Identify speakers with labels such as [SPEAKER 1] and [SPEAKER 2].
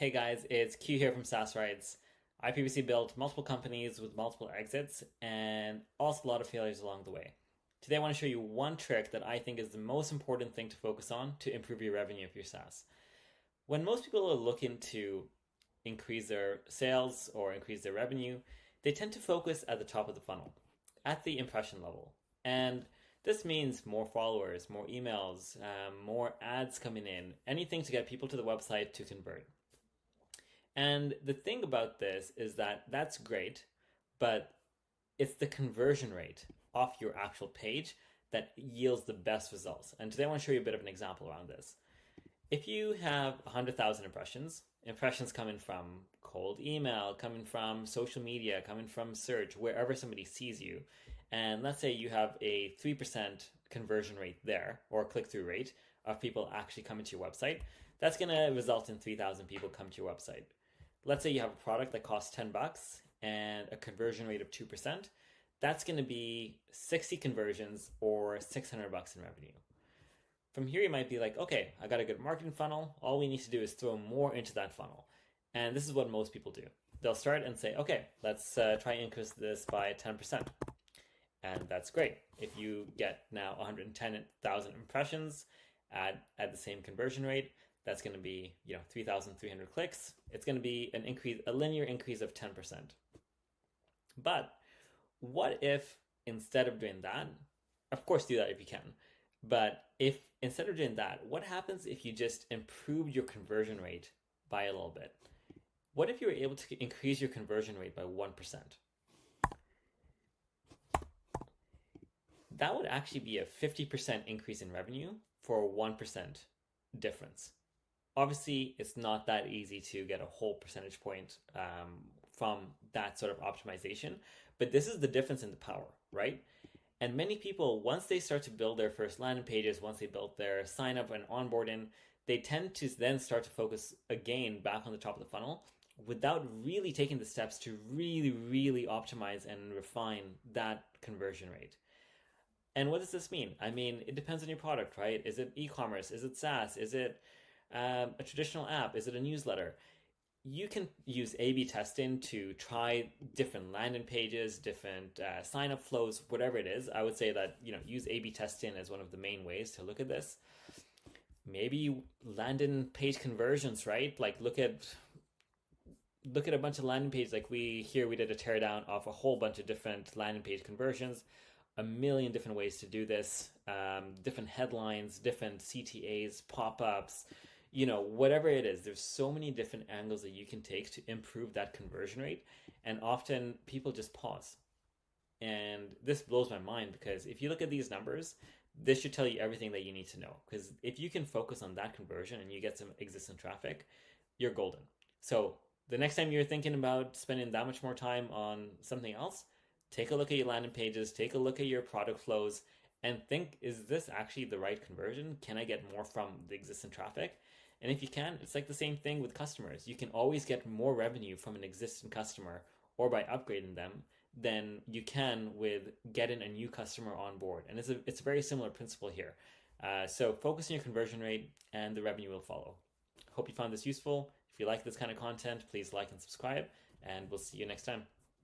[SPEAKER 1] Hey guys, it's Q here from SaaS Rides. I previously built multiple companies with multiple exits and also a lot of failures along the way. Today I want to show you one trick that I think is the most important thing to focus on to improve your revenue of your SaaS. When most people are looking to increase their sales or increase their revenue, they tend to focus at the top of the funnel, at the impression level. And this means more followers, more emails, more ads coming in, anything to get people to the website to convert. And the thing about this is that that's great, but it's the conversion rate off your actual page that yields the best results. And today I want to show you a bit of an example around this. If you have 100,000 impressions, impressions coming from cold email, coming from social media, coming from search, wherever somebody sees you, and let's say you have a 3% conversion rate there, or click-through rate of people actually coming to your website, that's going to result in 3,000 people come to your website. Let's say you have a product that costs $10 and a conversion rate of 2%. That's going to be 60 conversions or $600 in revenue. From here, you might be like, okay, I got a good marketing funnel. All we need to do is throw more into that funnel. And this is what most people do. They'll start and say, okay, let's try and increase this by 10%. And that's great. If you get now 110,000 impressions at the same conversion rate, that's going to be 3,300 clicks. It's going to be a linear increase of 10%. But what if instead of doing that, of course do that if you can, but if instead of doing that, what happens if you just improve your conversion rate by a little bit? What if you were able to increase your conversion rate by 1%? That would actually be a 50% increase in revenue for a 1% difference. Obviously, it's not that easy to get a whole percentage point from that sort of optimization, but this is the difference in the power, right? And many people, once they start to build their first landing pages, once they build their sign up and onboarding, they tend to then start to focus again back on the top of the funnel without really taking the steps to really optimize and refine that conversion rate. And what does this mean? I mean, it depends on your product, right? Is it e-commerce? Is it SaaS? Is it a traditional app? Is it a newsletter? You can use A/B testing to try different landing pages, different sign-up flows, whatever it is. I would say that use A/B testing as one of the main ways to look at this. Maybe landing page conversions, right? Like look at a bunch of landing pages. Like we did a teardown of a whole bunch of different landing page conversions. A million different ways to do this, different headlines, different CTAs, pop-ups, whatever it is. There's so many different angles that you can take to improve that conversion rate. And often people just pause. And this blows my mind because if you look at these numbers, this should tell you everything that you need to know. Because if you can focus on that conversion and you get some existing traffic, you're golden. So the next time you're thinking about spending that much more time on something else, take a look at your landing pages, take a look at your product flows, and think, is this actually the right conversion? Can I get more from the existing traffic? And if you can, it's like the same thing with customers. You can always get more revenue from an existing customer or by upgrading them than you can with getting a new customer on board. And it's a very similar principle here. So focus on your conversion rate and the revenue will follow. Hope you found this useful. If you like this kind of content, please like and subscribe, and we'll see you next time.